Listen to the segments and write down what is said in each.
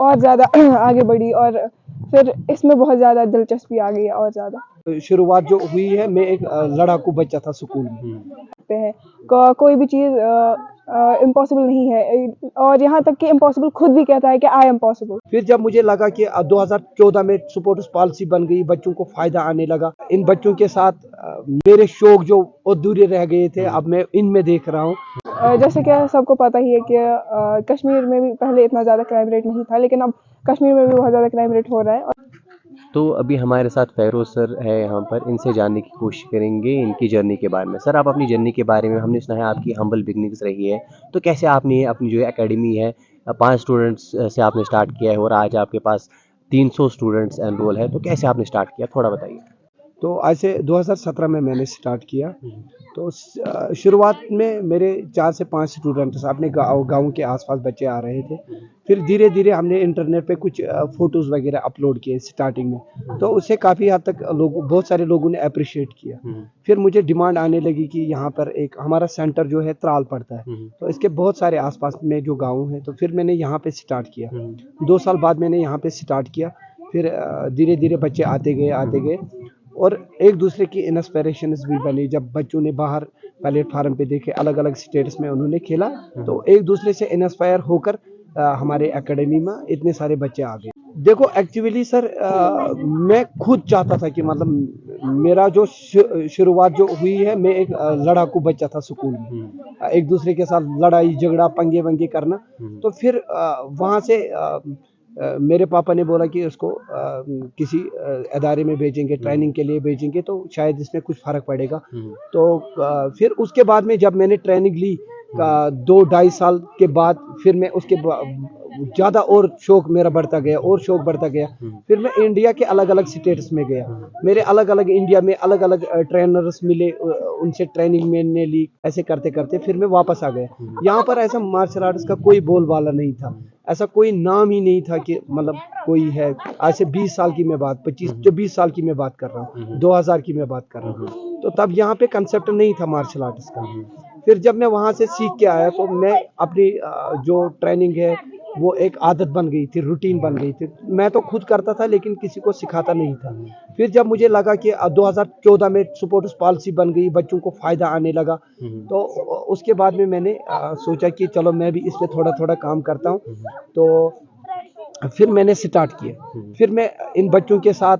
और ज़्यादा आगे बढ़ी और फिर इसमें बहुत ज़्यादा दिलचस्पी आ गई और ज़्यादा। शुरुआत जो हुई है, मैं एक लड़ाकू बच्चा था स्कूल में। सकते हैं कोई भी चीज़ इम्पॉसिबल नहीं है और यहाँ तक कि इम्पॉसिबल खुद भी कहता है कि आई एम पॉसिबल। फिर जब मुझे लगा कि 2014 में स्पोर्ट्स पॉलिसी बन गई, बच्चों को फायदा आने लगा, इन बच्चों के साथ मेरे शौक जो अधूरे रह गए थे, अब मैं इनमें देख रहा हूँ। जैसे कि सबको पता ही है कि कश्मीर में भी पहले इतना ज़्यादा क्राइम रेट नहीं था, लेकिन अब कश्मीर में भी बहुत ज़्यादा क्राइम रेट हो रहा है। तो अभी हमारे साथ फेरोज सर है यहाँ पर, इनसे जानने की कोशिश करेंगे इनकी जर्नी के बारे में। सर, आप अपनी जर्नी के बारे में, हमने सुना है आपकी हम्बल बिगनिंग्स रही है, तो कैसे आपने अपनी जो एकेडमी है 5 स्टूडेंट्स से आपने स्टार्ट किया है और आज आपके पास 300 स्टूडेंट्स एनरोल है, तो कैसे आपने स्टार्ट किया, थोड़ा बताइए। तो ऐसे 2017 में मैंने स्टार्ट किया। तो शुरुआत में मेरे 4 से 5 स्टूडेंट्स अपने गाँव के आसपास बच्चे आ रहे थे। फिर धीरे धीरे हमने इंटरनेट पे कुछ फ़ोटोज़ वगैरह अपलोड किए स्टार्टिंग में, तो उससे काफ़ी हद तक बहुत सारे लोगों ने अप्रिशिएट किया। फिर मुझे डिमांड आने लगी कि यहाँ पर एक हमारा सेंटर जो है त्राल पड़ता है, तो इसके बहुत सारे आसपास में जो गाँव हैं, तो फिर मैंने यहाँ पे स्टार्ट किया। 2 साल बाद मैंने यहाँ पे स्टार्ट किया। फिर धीरे धीरे बच्चे आते गए और एक दूसरे की इंस्पिरेशंस भी बनी। जब बच्चों ने बाहर प्लेटफार्म पे देखे, अलग अलग स्टेट्स में उन्होंने खेला, तो एक दूसरे से इंस्पायर होकर हमारे एकेडमी में इतने सारे बच्चे आ गए। देखो एक्चुअली सर, मैं खुद चाहता था कि मतलब मेरा जो शुरुआत जो हुई है, मैं एक लड़ाकू बच्चा था स्कूल में, एक दूसरे के साथ लड़ाई झगड़ा पंगे वंगे करना। तो फिर वहाँ से मेरे पापा ने बोला कि उसको किसी अदारे में भेजेंगे, ट्रेनिंग के लिए भेजेंगे, तो शायद इसमें कुछ फ़र्क पड़ेगा। तो फिर उसके बाद में जब मैंने ट्रेनिंग ली 2-2.5 साल के बाद, फिर मैं उसके ज़्यादा और शौक मेरा बढ़ता गया। फिर मैं इंडिया के अलग अलग स्टेट्स में गया। मेरे अलग अलग इंडिया में अलग अलग ट्रेनर्स मिले, उनसे ट्रेनिंग मैंने ली। ऐसे करते करते फिर मैं वापस आ गया। यहाँ पर ऐसा मार्शल आर्ट्स का कोई बोलबाला नहीं था, ऐसा कोई नाम ही नहीं था कि मतलब कोई है। आज से 20 साल की मैं बात, 25-24 साल की मैं बात कर रहा हूँ, 2000 की मैं बात कर रहा हूँ। तो तब यहाँ पे कंसेप्ट नहीं था मार्शल आर्ट्स का। फिर जब मैं वहाँ से सीख के आया, तो मैं अपनी जो ट्रेनिंग है वो एक आदत बन गई थी, रूटीन बन गई थी। मैं तो खुद करता था लेकिन किसी को सिखाता नहीं था। फिर जब मुझे लगा कि 2014 में स्पोर्ट्स पॉलिसी बन गई, बच्चों को फ़ायदा आने लगा, तो उसके बाद में मैंने सोचा कि चलो मैं भी इस पे थोड़ा थोड़ा काम करता हूँ। तो फिर मैंने स्टार्ट किया। फिर मैं इन बच्चों के साथ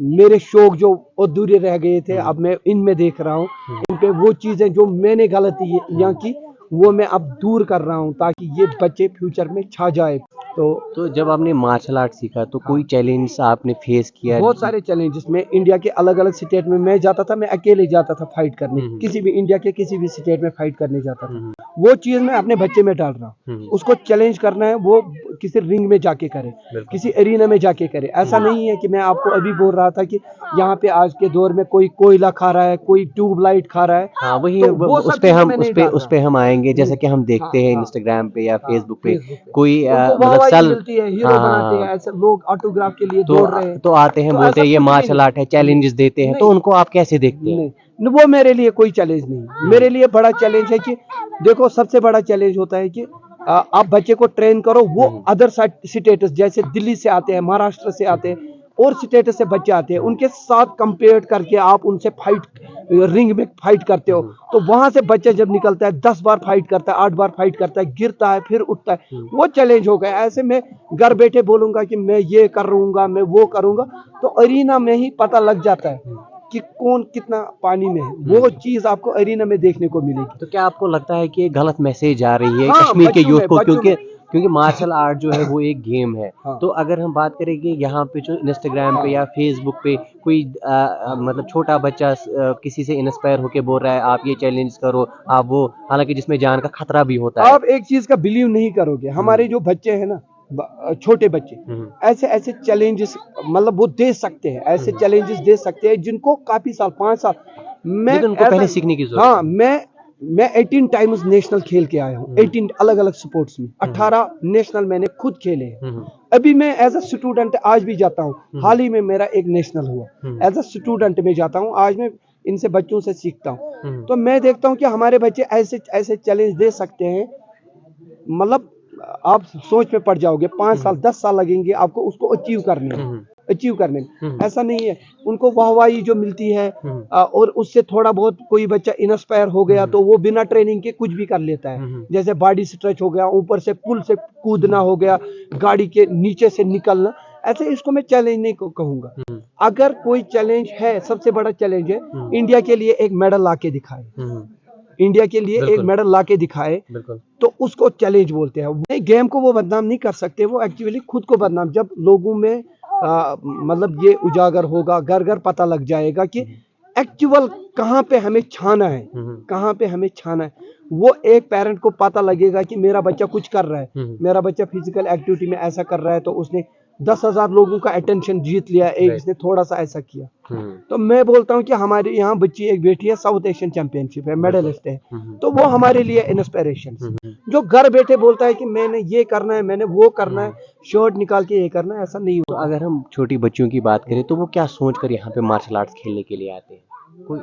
मेरे शौक जो अधूरे रह गए थे, अब मैं इनमें देख रहा हूँ। इन पे वो चीज़ें जो मैंने गलती यहाँ की, वो मैं अब दूर कर रहा हूँ, ताकि ये बच्चे फ्यूचर में छा जाए। तो जब आपने मार्शल आर्ट सीखा तो कोई चैलेंज आपने फेस किया? बहुत सारे चैलेंजेस। में इंडिया के अलग अलग स्टेट में मैं जाता था, मैं अकेले जाता था फाइट करने, किसी भी इंडिया के किसी भी स्टेट में फाइट करने जाता था। वो चीज़ मैं अपने बच्चे में डाल रहा हूँ। उसको चैलेंज करना है, वो किसी रिंग में जाके करे, किसी एरिना में जाके करे। ऐसा नहीं है कि मैं आपको अभी बोल रहा था कि यहाँ पे आज के दौर में कोई कोयला खा रहा है, कोई ट्यूबलाइट खा रहा है। हाँ, वही तो उस पे हम आएंगे। जैसे कि हम देखते हैं इंस्टाग्राम पे या फेसबुक पे कोई मिलती है, हीरो बनाते हैं, ऐसे लोग ऑटोग्राफ के लिए दौड़ रहे हैं, तो आते हैं, बोलते हैं ये मार्शल आर्ट है, चैलेंजेस देते हैं, तो उनको आप कैसे देखते हैं? नहीं, वो मेरे लिए कोई चैलेंज नहीं। मेरे लिए बड़ा चैलेंज है कि देखो, सबसे बड़ा चैलेंज होता है कि आप बच्चे को ट्रेन करो, वो अदर स्टेटस जैसे दिल्ली से आते हैं, महाराष्ट्र से आते हैं, और स्टेटस से बच्चे आते हैं, उनके साथ कंपेयर करके आप उनसे रिंग में फाइट करते हो। तो वहां से बच्चा जब निकलता है, 10 बार फाइट करता है, 8 बार फाइट करता है, गिरता है, फिर उठता है, वो चैलेंज हो गया। ऐसे में घर बैठे बोलूंगा कि मैं ये करूंगा, मैं वो करूंगा, तो अरीना में ही पता लग जाता है कि कौन कितना पानी में है। वो चीज आपको अरीना में देखने को मिलेगी। तो क्या आपको लगता है कि गलत मैसेज आ रही है कश्मीर के यूथ को? क्योंकि मार्शल आर्ट जो है वो एक गेम है। तो अगर हम बात करें कि यहाँ पे जो इंस्टाग्राम पे या फेसबुक पे कोई मतलब छोटा बच्चा किसी से इंस्पायर होके बोल रहा है आप ये चैलेंज करो, आप वो, हालांकि जिसमें जान का खतरा भी होता है। आप एक चीज का बिलीव नहीं करोगे, हमारे जो बच्चे हैं ना, छोटे बच्चे, ऐसे ऐसे चैलेंजेस मतलब वो दे सकते हैं, ऐसे चैलेंजेस दे सकते हैं जिनको काफी साल, 5 साल मैं उनको पहले सीखने की जरूरत है। हाँ, मैं 18 टाइम्स नेशनल खेल के आया हूँ, 18 अलग अलग स्पोर्ट्स में, 18 नेशनल मैंने खुद खेले हैं। अभी मैं एज अ स्टूडेंट आज भी जाता हूँ। हाल ही में मेरा एक नेशनल हुआ, एज अ स्टूडेंट में जाता हूँ। आज मैं इनसे बच्चों से सीखता हूँ। तो मैं देखता हूँ कि हमारे बच्चे ऐसे ऐसे चैलेंज दे सकते हैं, मतलब आप सोच में पड़ जाओगे, 5 साल 10 साल लगेंगे आपको उसको अचीव करने में। ऐसा नहीं है, उनको वाहवाही जो मिलती है और उससे थोड़ा बहुत कोई बच्चा इंस्पायर हो गया तो वो बिना ट्रेनिंग के कुछ भी कर लेता है। जैसे बॉडी स्ट्रेच हो गया, ऊपर से पुल से कूदना हो गया, गाड़ी के नीचे से निकलना, ऐसे इसको मैं चैलेंज नहीं कहूंगा। अगर कोई चैलेंज है, सबसे बड़ा चैलेंज है इंडिया के लिए एक मेडल ला के दिखाए, इंडिया के लिए एक मेडल ला के दिखाए, तो उसको चैलेंज बोलते हैं। गेम को वो बदनाम नहीं कर सकते, वो एक्चुअली खुद को बदनाम, जब लोगों में मतलब ये उजागर होगा, घर घर पता लग जाएगा कि एक्चुअल कहाँ पे हमें छाना है, कहाँ पे हमें छाना है। वो एक पेरेंट को पता लगेगा कि मेरा बच्चा कुछ कर रहा है, मेरा बच्चा फिजिकल एक्टिविटी में ऐसा कर रहा है, तो उसने 10,000 लोगों का अटेंशन जीत लिया, एक इसने थोड़ा सा ऐसा किया। तो मैं बोलता हूँ कि हमारे यहाँ बच्ची एक बेटी है, साउथ एशियन चैंपियनशिप है, मेडलिस्ट है, तो वो हमारे लिए इंस्पिरेशन। जो घर बैठे बोलता है कि मैंने ये करना है, मैंने वो करना है, शर्ट निकाल के ये करना है, ऐसा नहीं तो होगा। अगर हम छोटी बच्चियों की बात करें तो वो क्या सोच कर यहाँ पे मार्शल आर्ट्स खेलने के लिए आते हैं? कोई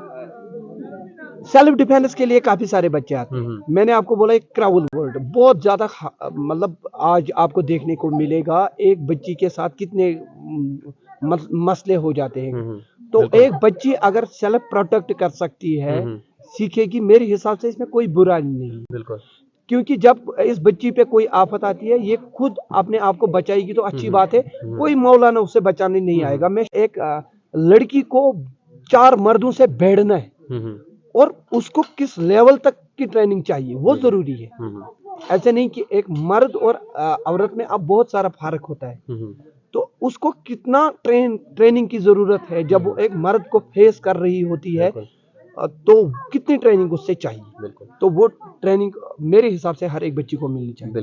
सेल्फ डिफेंस के लिए काफी सारे बच्चे आते हैं। मैंने आपको बोला एक क्राउल वर्ल्ड बहुत ज्यादा मतलब आज आपको देखने को मिलेगा, एक बच्ची के साथ कितने मसले हो जाते हैं। तो एक बच्ची अगर सेल्फ प्रोटेक्ट कर सकती है, सीखेगी, मेरे हिसाब से इसमें कोई बुरा नहीं है। बिल्कुल, क्योंकि जब इस बच्ची पे कोई आफत आती है, ये खुद अपने आप को बचाएगी तो अच्छी बात है, कोई मौलाना उससे बचाने नहीं आएगा। मैं एक लड़की को 4 मर्दों से भिड़ना है और उसको किस लेवल तक की ट्रेनिंग चाहिए वो जरूरी है। ऐसे नहीं कि एक मर्द और औरत में अब बहुत सारा फर्क होता है, तो उसको कितना ट्रेनिंग की जरूरत है। जब वो एक मर्द को फेस कर रही होती है तो कितनी ट्रेनिंग उससे चाहिए, तो वो ट्रेनिंग मेरे हिसाब से हर एक बच्ची को मिलनी चाहिए।